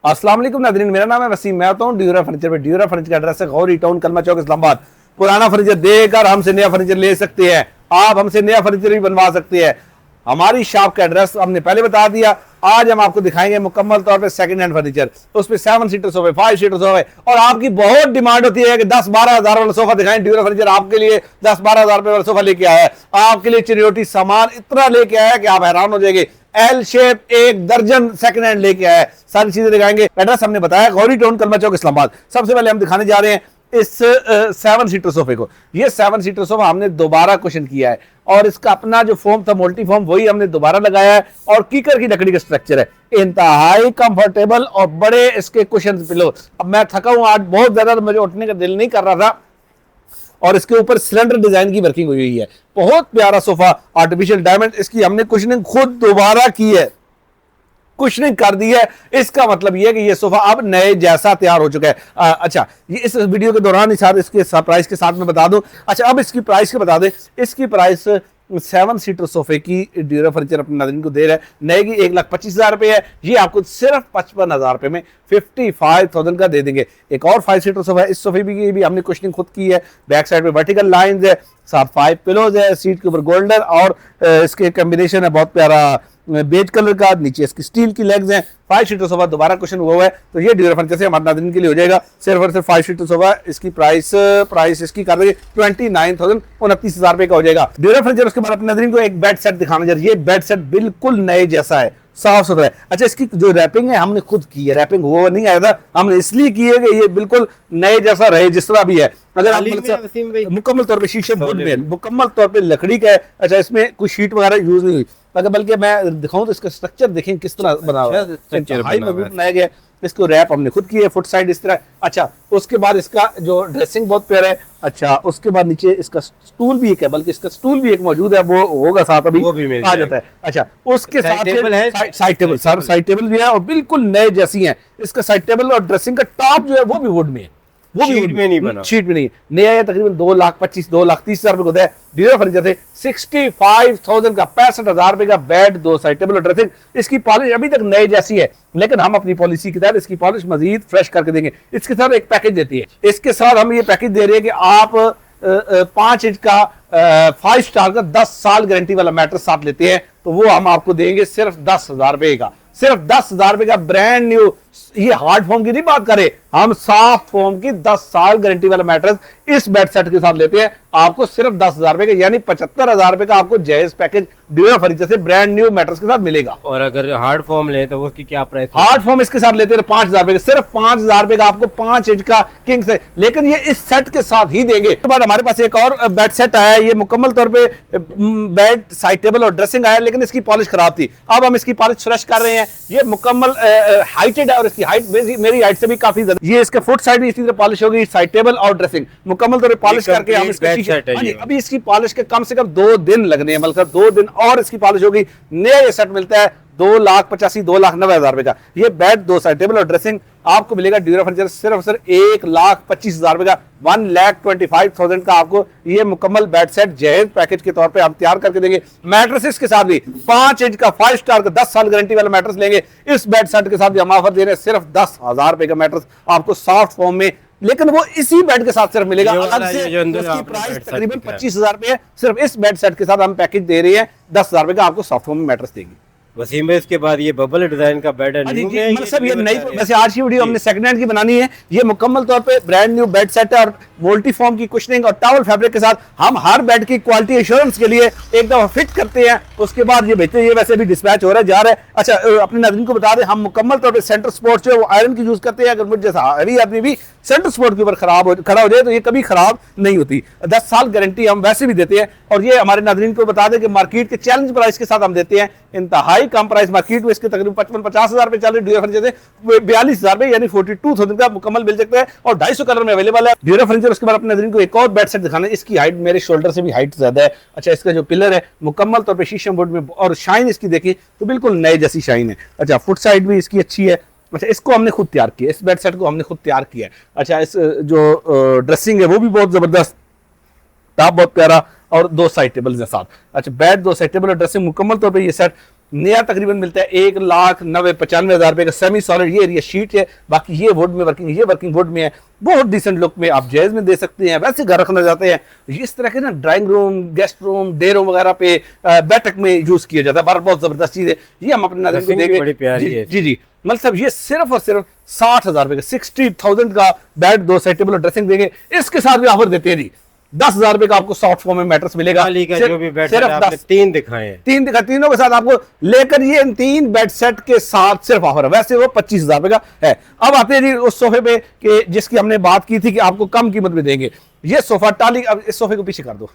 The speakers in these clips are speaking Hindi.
अस्सलाम वालेकुम नाज़रीन, मेरा नाम है वसीम। मैं आता हूँ ड्यूरा फर्नीचर पे। ड्यूरा फर्नीचर का एड्रेस है गौरी टाउन, कलमा चौक, इस्लामाबाद। पुराना फर्नीचर देकर हमसे नया फर्नीचर ले सकते हैं। आप हमसे नया फर्नीचर भी बनवा सकते हैं। हमारी शॉप का एड्रेस हमने पहले बता दिया। आज हम आपको दिखाएंगे मुकम्मल तौर पे सेकंड हैंड फर्नीचर। उसमें 7 सीटर सोफे, 5 सीटर सोफे, और आपकी बहुत डिमांड होती है कि 10-12 हजार वाला सोफा दिखाएं। ड्यूरा फर्नीचर आपके लिए 10-12 हजार रुपए वाला सोफा लेके आया है। आपके लिए चिरियोटी सामान इतना लेके आया है कि आप हैरान हो जाएंगे। एल शेप 1 दर्जन सेकंड हैंड लेके आया है। सारी चीजें दिखाएंगे। एड्रेस हमने बताया गौरी टाउन, कलमा चौक, इस्लामाबाद। सबसे पहले हम दिखाने जा रहे हैं इस 7 सीटर सोफे को। ये 7 सीटर सोफा हमने दोबारा कुशन किया है और इसका अपना जो फोम था, मल्टी फोम, वही हमने दोबारा लगाया है और कीकर की लकड़ी का स्ट्रक्चर है। इंतहाई कंफर्टेबल और बड़े इसके कुशन पिलो। अब मैं थका हूं आज बहुत ज्यादा, तो मुझे उठने का दिल नहीं कर रहा था। और इसके ऊपर सिलेंडर डिजाइन की वर्किंग हुई हुई है। बहुत प्यारा सोफा, आर्टिफिशियल डायमंड। इसकी हमने कुशनिंग खुद दोबारा की है, कुशनिंग कर दी है। इसका मतलब यह है कि ये सोफा अब नए जैसा तैयार हो चुका है। अच्छा, ये इस वीडियो के दौरान ही साथ इसके प्राइस के साथ में बता दूं। अच्छा, अब इसकी प्राइस के बता दें। इसकी प्राइस 7 सीटर सोफे की ड्यूरा फर्नीचर अपने नाज़रीन को दे रहा है। नए की 1,25,000 रुपए है। ये आपको सिर्फ 55,000 रुपए में 55,000 का दे देंगे। एक और 5 सीटर सोफा है। इस सोफे की भी हमने कुशनिंग खुद की है। बैक साइड में वर्टिकल लाइंस है, साथ 5 पिलोज है, सीट के ऊपर गोल्डन और इसके कॉम्बिनेशन है बहुत प्यारा बेज कलर का। नीचे इसकी स्टील की लेग्स हैं। 5 सीटर सोफा दोबारा कुशन हुआ है। तो ये ड्यूरा फर्नीचर से हमारे नाज़रीन के लिए हो जाएगा सिर्फ और सिर्फ 5 सीटर सोफा। इसकी प्राइस इसकी कर देंगे 29,000, 29,000 रुपए का हो जाएगा ड्यूरा फर्नीचर। उसके बाद अपने नाज़रीन को एक बेड सेट दिखाना चाहिए। ये बेड सेट बिल्कुल नए जैसा है, साफ सुथरा है। अच्छा, इसकी जो रैपिंग है हमने खुद की है। रैपिंग हुआ नहीं आया था, हमने इसलिए की है कि ये बिल्कुल नए जैसा रहे जिस तरह भी है। अगर आप मुकम्मल तौर पे शीशे वुड में, मुकम्मल तौर पे लकड़ी का है। अच्छा, इसमें कोई शीट वगैरह यूज नहीं हुई। अगर बल्कि मैं दिखाऊं तो इसका स्ट्रक्चर देखें किस तरह बना हुआ है, बनाया गया। इसको रैप हमने खुद की है, फुट साइड इस तरह। अच्छा, उसके बाद इसका जो ड्रेसिंग बहुत प्यारा है। अच्छा, उसके बाद नीचे इसका स्टूल भी एक है, बल्कि इसका स्टूल भी एक मौजूद है, वो होगा साथ, अभी वो भी आ जाता है। अच्छा, उसके साथ साइड टेबल, साइड टेबल भी है और बिल्कुल नए जैसी है। इसका साइड टेबल और ड्रेसिंग का टॉप जो है वो भी वुड में है, वो भी शीट में नहीं बना, शीट में नहीं। नया है, तकरीबन 2,25,000, 2,30,000 रुपए को है ड्यूरा फर्नीचर से। 65,000 का, 65,000 रुपए का बेड, 2 साइड टेबल और ड्रेसिंग। इसकी पॉलिश अभी तक नए जैसी है, लेकिन हम अपनी पॉलिसी के तहत इसकी पॉलिश मजीद फ्रेश करके देंगे। इसके साथ एक पैकेज देती है। इसके साथ हम ये पैकेज दे रहे हैं कि आप 5 इंच का 5 स्टार का 10 साल गारंटी वाला मैट्रेस साथ लेते हैं तो वो हम आपको देंगे सिर्फ 10,000 रुपए का। सिर्फ 10,000 रुपए का ब्रांड न्यू, ये हार्ड फॉर्म की नहीं बात करें, हम सॉफ्ट फॉर्म की 10 साल गारंटी वाला मैट्रेस इस बेड सेट के साथ लेते हैं आपको सिर्फ 10,000 रुपए का, यानी 75,000 रुपए का आपको जायज पैकेज ड्यूरा फर्नीचर से ब्रांड न्यू मैट्रेस के साथ मिलेगा। और अगर हार्ड फॉर्म ले तो उसकी क्या प्राइस? हार्ड फॉर्म इसके साथ लेते हैं 5,000 रुपए का, सिर्फ 5,000 रुपए का आपको 5 इंच का किंग से, लेकिन ये इस सेट के साथ ही देंगे। तो बाद हमारे पास एक और बेड सेट आया है। ये मुकम्मल तौर पे बेड, साइड टेबल और ड्रेसिंग आया, लेकिन इसकी पॉलिश खराब थी। अब हम इसकी पॉलिश फ्रेश कर रहे हैं। ये मुकम्मल हाइटेड है और इसकी हाइट मेरी हाइट से भी काफी ज्यादा। ये इसके फुट साइड भी इसी तरह पॉलिश होगी, साइड टेबल और ड्रेसिंग मुकम्मल तौर पे पॉलिश करके हम अभी इसकी पॉलिश के कम से कम 2 दिन लगने हैं, मतलब 2 दिन और इसकी पॉलिश होगी। नया ये सेट मिलता है 2,85,000, 2,90,000 रुपए का। ये बेड, 2 साइड टेबल और ड्रेसिंग आपको मिलेगा ड्यूरा फर्नीचर सिर्फ 1,25,000 रुपए का, 1,25,000 का आपको ये मुकम्मल बेड सेट जहेज पैकेज के तौर पे हम तैयार करके देंगे। मैट्रेसेस के साथ भी 5 इंच का 5 स्टार का 10 साल गारंटी वाला मैट्रेस लेंगे। इस बेड सेट के साथ भी हम ऑफर दे रहे हैं सिर्फ 10,000 रुपए का मैट्रेस आपको सॉफ्ट फॉर्म में, लेकिन वो इसी बेड के साथ सिर्फ मिलेगा। अलग से इसकी प्राइस तकरीबन 25,000 रुपए है। सिर्फ इस बेड सेट के साथ हम पैकेज दे रहे हैं 10,000 रुपए का आपको सॉफ्ट फॉर्म में मैट्रेस देंगे। वसीम भाई, इसके बाद ये बबल डिजाइन का बेड है, मतलब ये नई, वैसे आज की वीडियो हमने सेकंड हैंड की बनानी है। ये मुकम्मल तौर पे ब्रांड न्यू बेड सेट है और मल्टी फॉर्म की कुशनिंग और टॉवल फैब्रिक के साथ हम हर बेड की क्वालिटी एश्योरेंस के लिए एक दफा फिट करते हैं, उसके बाद ये भेजते हैं। ये वैसे भी डिस्पैच हो रहा है, जा रहा है। अच्छा, अपने नाज़रीन को बता दें, हम मुकम्मल तौर पे सेंटर सपोर्ट जो है वो आयरन की यूज करते हैं। अगर मुझे जैसा हैवी आदमी भी सेंटर सपोर्ट के ऊपर खड़ा हो जाए तो ये कभी खराब नहीं होती। 10 साल गारंटी हम वैसे भी देते हैं। और ये हमारे नाज़रीन को बता दें कि मार्केट के चैलेंज प्राइस के साथ हम देते हैं इंतहाई कम प्राइस। मार्केट में इसके तकरीबन 55-50,000 रुपए चल रहे, ड्यूरा फर्नीचर से 42,000 रुपए यानी 42,000 का मुकम्मल मिल सकता है और 250 कलर में अवेलेबल है ड्यूरा फर्नीचर। उसके बाद अपने नाज़रीन को एक और बेड सेट दिखाना है। इसकी हाइट मेरे शोल्डर से भी हाइट ज्यादा है। अच्छा, इसका जो पिलर है मुकम्मल तौर पे शीशम वुड में और शाइन इसकी देखिए तो बिल्कुल नए जैसी शाइन है। अच्छा, फुट साइड भी इसकी अच्छी है। अच्छा, इसको हमने खुद तैयार किया, इस बेड सेट को हमने खुद तैयार किया है। अच्छा, इस जो ड्रेसिंग है वो भी बहुत जबरदस्त, टॉप बहुत प्यारा और 2 साइड टेबल के साथ। अच्छा, बेड, 2 साइड टेबल और ड्रेसिंग मुकम्मल तौर पे ये सेट नया तकरीबन मिलता है 1,90,95,000 रुपए का सेमी सॉलिड। ये एरिया शीट है, बाकी ये वुड में वर्किंग, ये वर्किंग वुड में है। बहुत डिसेंट लुक में आप जायज में दे सकते हैं। वैसे घर रखना चाहते हैं इस तरह के ना, drawing room, guest room, day room वगैरह पे बैठक में यूज किया जाता है। बार बहुत जबरदस्त चीज है, ये हम अपने नाज़रीन को देंगे। बड़ी प्यारी है। जी जी, मतलब साहब ये सिर्फ और सिर्फ 60,000 रुपए का 60,000 का बेड, 2 साइड टेबल और ड्रेसिंग देंगे। इसके साथ भी ऑफर देते हैं जी, 10,000 रुपए का आपको सॉफ्ट फॉर्म में मैट्रेस मिलेगा। टाली का जो भी बेड सेट आपने 3 दिखाए हैं, तीनों के साथ आपको लेकर ये इन 3 बेड सेट के साथ सिर्फ ऑफर है। वैसे वो 25,000 रुपए का है। अब आते हैं जी उस सोफे पे कि जिसकी हमने बात की थी कि आपको कम कीमत में देंगे। ये सोफा टाली, अब इस सोफे को पीछे कर दो।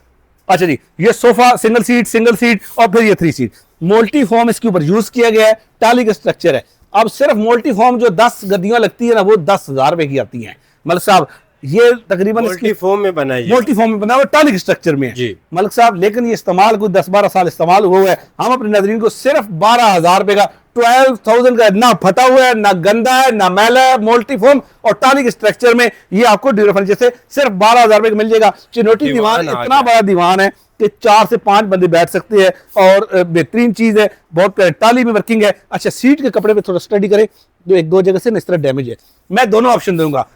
अच्छा जी, ये सोफा सिंगल सीट और फिर ये 3 सीट मोल्टी फॉर्म इसके ऊपर यूज किया गया है। टाली का स्ट्रक्चर है। अब सिर्फ मोल्टी फॉर्म जो 10 गद्दियां लगती है ना, वो 10,000 रुपए की आती है। मलिक साहब ये तकरीबन मोल्टी फॉर्म में बनाई है, मोल्टी फॉर्म में बना हुआ टाली के स्ट्रक्चर में है जी मलिक साहब। लेकिन ये इस्तेमाल कोई 10-12 साल इस्तेमाल हुआ है। हम अपने नाज़रीन को सिर्फ 12,000 रुपए का, 12,000 का, ना फटा हुआ है, ना गंदा है, ना मैला है, मोल्टी फॉर्म और टाली के स्ट्रक्चर में ये आपको ड्यूरा फर्नीचर से सिर्फ 12,000 रुपए का मिल जाएगा। चिनोटी दीवान इतना बड़ा दीवान है कि 4 से 5 बंदे बैठ सकते हैं और बेहतरीन चीज है। बहुत प्यारी टाली में वर्किंग है। अच्छा, सीट के कपड़े पे थोड़ा स्टडी करें, जो 1-2 जगह से इस तरह डैमेज है। मैं दोनों ऑप्शन दूंगा।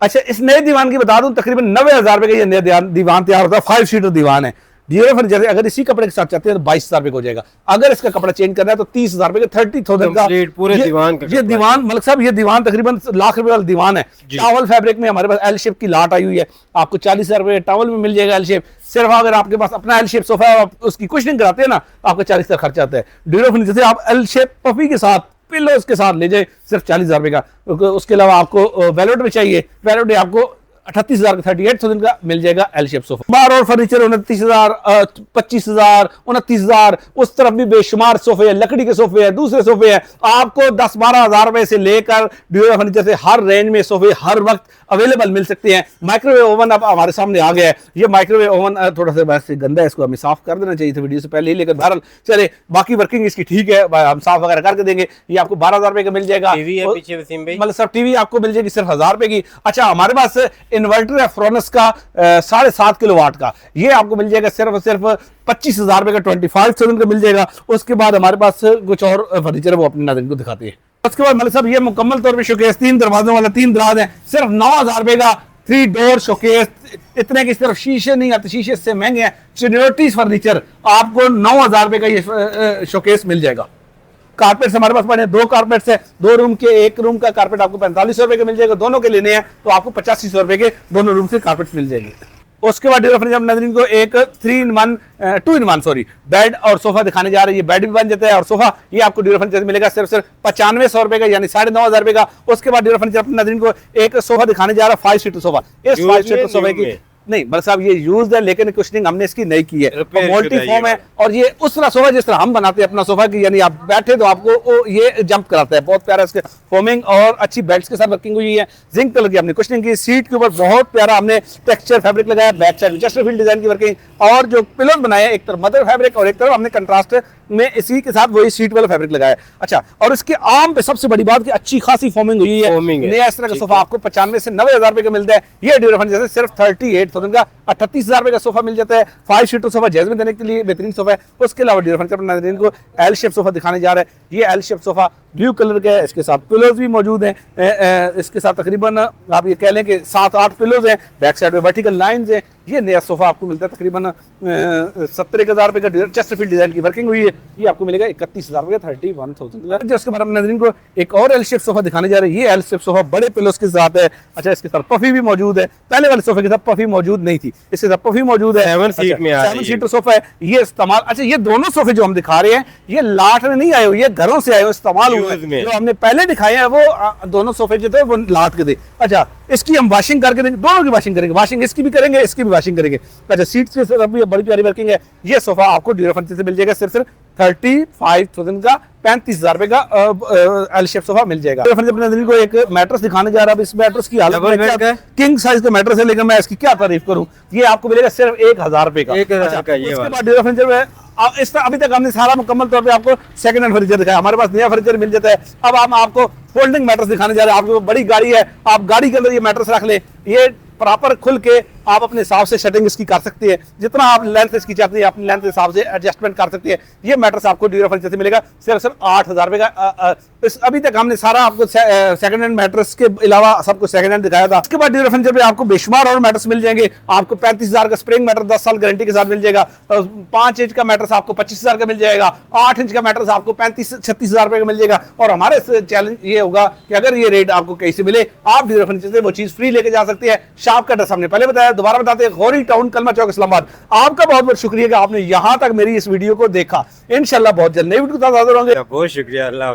अच्छा, इस नए दीवान की बता दूं, तकरीबन 90,000 रुपए का ये नया दीवान तैयार होता है। 5 सीटर दीवान है। ड्यूरा फर्नीचर अगर इसी कपड़े के साथ चाहते हैं तो 22,000 रुपए का हो जाएगा। अगर इसका कपड़ा चेंज करना है तो 30,000 रुपए का, 30,000 का पूरे दीवान का। ये दीवान मलिक साहब, ये दीवान तकरीबन लाख रुपए वाला दीवान है। टॉवल फैब्रिक में हमारे पास एल शेप की लाट आई हुई है। आपको 40,000 रुपए टॉवल में मिल जाएगा एल शेप। सिर्फ अगर आपके पास अपना एल शेप सोफा है, आप उसकी कुशनिंग कराते हैं ना, आपका 40,000 खर्चा आता है। ड्यूरा फर्नीचर से आप एल शेप पफी के साथ, पिलोस के साथ ले जाए, सिर्फ 40,000 रुपए का। उसके अलावा आपको वेलोट में चाहिए, वेलोट में आपको 38,000 का, 38,000 का मिल जाएगा एल शेप सोफा। बार और फर्नीचर 29,000, 25,000, 29,000। उस तरफ भी बेशुमार सोफे है, लकड़ी के सोफे है, दूसरे सोफे है। आपको 10-12 हजार रुपए से लेकर ड्यूरा फर्नीचर से हर रेंज में सोफे हर वक्त अवेलेबल मिल सकते हैं। माइक्रोवेव ओवन अब हमारे सामने आ गया है। ये माइक्रोवेव ओवन थोड़ा सा वैसे गंदा है, इसको हमें साफ कर देना चाहिए था वीडियो से पहले ही, लेकिन बहरहाल चले, बाकी वर्किंग इसकी ठीक है, हम साफ वगैरह करके देंगे। ये आपको 12,000 रुपए का मिल जाएगा। टीवी है पीछे वसीम भाई, मतलब सब टीवी आपको मिल जाएगी सिर्फ 1,000 रुपए की। अच्छा, हमारे पास इन्वर्टर है फ्रोनस का 7.5 किलोवाट का, ये आपको मिल जाएगा सिर्फ और सिर्फ 25,000 रुपए का, 25,000 का मिल जाएगा। उसके बाद हमारे पास कुछ और फर्नीचर है, वो अपने नाज़रीन को दिखाते हैं। उसके बाद मतलब साहब ये मुकम्मल तौर पे शोकेस 3 दरवाजों वाला 3 दराज है, सिर्फ 9,000 रुपए का 3 डोर शोकेस। इतने की सिर्फ शीशे नहीं आते, शीशे से महंगे हैं। चिन्योटीज फर्नीचर आपको 9,000 रुपए का ये शोकेस मिल जाएगा। कारपेट हमारे पास पड़े 2 कारपेट्स है, 2 रूम के, 1 रूम का कारपेट आपको 4500 रुपए का मिल जाएगा। दोनों के लेने हैं तो आपको 8500 रुपए के दोनों रूम से कारपेट मिल जाएंगे। उसके बाद ड्यूरा फर्नीचर नाज़रीन को एक 2 in 1 बेड और सोफा दिखाने जा रहे हैं। ये बेड भी बन जाता है और सोफा ये आपको ड्यूरा फर्नीचर मिलेगा सिर्फ 9500 रुपए का, यानी 9,500 रुपए का। उसके बाद ड्यूरा फर्नीचर अपने नाज़रीन को एक सोफा दिखाने जा रहा है, 5 सीटर सोफा। इस 5 सीटर सोफे की नहीं बस साहब ये यूज है, लेकिन कुशनिंग हमने इसकी नहीं की है, मोल्टी फॉर्म है। और ये उस तरह सोफा जिस तरह हम बनाते हैं अपना सोफा की, यानी आप बैठे तो आपको ये जंप कराता है। बहुत प्यारा इसके फॉर्मिंग और अच्छी बेल्ट्स के साथ वर्किंग हुई है। जिंक कलर की हमने कुशनिंग की, सीट के ऊपर बहुत प्यारा हमने टेक्सचर फैब्रिक लगाया, बैक साइड चेस्टरफील्ड डिजाइन की वर्किंग, और जो पिलर बनाए एक तरफ मदर फैब्रिक और एक तरफ हमने कंट्रास्ट में इसी के साथ वही सीट वाला फैब्रिक लगाया। अच्छा, और इसके आर्म पे सबसे बड़ी बात कि अच्छी खासी फॉर्मिंग हुई है। नया इस तरह का सोफा आपको 95 से 90,000 रुपए का मिलता है। ये ड्यूरा फर्नीचर से सिर्फ 38,000 का 38,000 रुपए का सोफा मिल जाता है। 5 सीटर सोफा जैज में देने के लिए बेहतरीन सोफा है। उसके अलावा ड्यूरा फर्नीचर नाज़रीन को एल शेप सोफा दिखाने जा रहा है। ये L shape sofa blue colour का है, इसके साथ पिलोज भी मौजूद हैं। इसके साथ तकरीबन आप ये कह लें कि 7-8 पिलोज हैं, बैक साइड में वर्टिकल लाइंस हैं। ये नया सोफा आपको मिलता है तकरीबन 70,000 रुपए का, चेस्टरफील्ड डिजाइन की वर्किंग हुई है। ये आपको मिलेगा 31,000 रुपए का, 31,000 का। उसके बाद हम नाज़रीन को एक और एल शेप सोफा दिखाने जा रहे हैं। ये एल शेप सोफा बड़े पिलोज के साथ है। अच्छा, इसके साथ पफी भी मौजूद है। पहले वाले सोफे के साथ पफी मौजूद नहीं थी, इसके साथ पफी मौजूद है। 7 सीटर सोफा है ये इस्तेमाल। अच्छा, ये दोनों सोफे जो हम दिखा रहे हैं ये लाट में नहीं आए हुए, ये घरों से आए हुए, इस्तेमाल हुए। जो हमने पहले दिखाए हैं वो दोनों सोफे जो थे वो लाट के थे। अच्छा, इसकी हम वॉशिंग करके देंगे, दोनों की वॉशिंग करेंगे, वॉशिंग इसकी भी करेंगे, इसकी भी वॉशिंग करेंगे। अच्छा, सीट्स के साथ भी बड़ी प्यारी वर्किंग है। ये सोफा आपको ड्यूरा फर्नीचर से मिल जाएगा सिर्फ 35,000 का, 35,000 रुपए का एल शेप सोफा मिल जाएगा। फर्नीचर को एक मैट्रेस दिखाने जा रहा है। इस मैट्रेस की हालत किंग साइज का मैट्रेस है, लेकिन मैं इसकी क्या तारीफ करूं। ये आपको मिलेगा सिर्फ 1,000 रुपए का। उसके बाद ड्यूरा फर्नीचर में इस अभी तक हमने सारा मुकम्मल तौर पे आपको सेकंड हैंड फर्नीचर दिखाया। हमारे पास नया फर्नीचर मिल जाता है। अब हम आपको फोल्डिंग मैट्रेस दिखाने जा रहे हैं। आपको बड़ी गाड़ी है, आप गाड़ी के अंदर ये मैट्रेस रख ले, ये प्रॉपर खुल के आप अपने हिसाब से सेटिंग इसकी कर सकते हैं, जितना आप लेंथ इसकी चाहते हैं अपनी लेंथ के हिसाब से एडजस्टमेंट कर सकते हैं। ये मैट्रेस आपको ड्यूरा फर्नीचर से मिलेगा सिर्फ 8,000 रुपए का। अभी तक हमने सारा आपको सेकंड हैंड मैट्रेस के अलावा सब कुछ सेकंड हैंड दिखाया था। उसके बाद ड्यूरा फर्नीचर पे आपको बेशुमार और मैट्रेस मिल जाएंगे। आपको 35,000 का स्प्रिंग मैट्रेस 10 साल गारंटी के साथ मिल जाएगा। 5 इंच का मैट्रेस आपको 25,000 का मिल जाएगा। 8 इंच का मैट्रेस आपको 35-36,000 रुपए का मिल जाएगा। और हमारे चैलेंज ये होगा कि अगर ये रेट आपको कहीं से मिले, आप ड्यूरा फर्नीचर से वो चीज फ्री लेके जा सकते हैं। शॉप का एड्रेस हमने पहले बताया, दोबारा बताते हैं, गौरी टाउन, कलमा चौक, इस्लामाबाद। आपका बहुत बहुत शुक्रिया कि आपने यहां तक मेरी इस वीडियो को देखा। इंशाल्लाह बहुत जल्द नई वीडियो के साथ हाजिर होंगे। बहुत शुक्रिया, अल्लाह।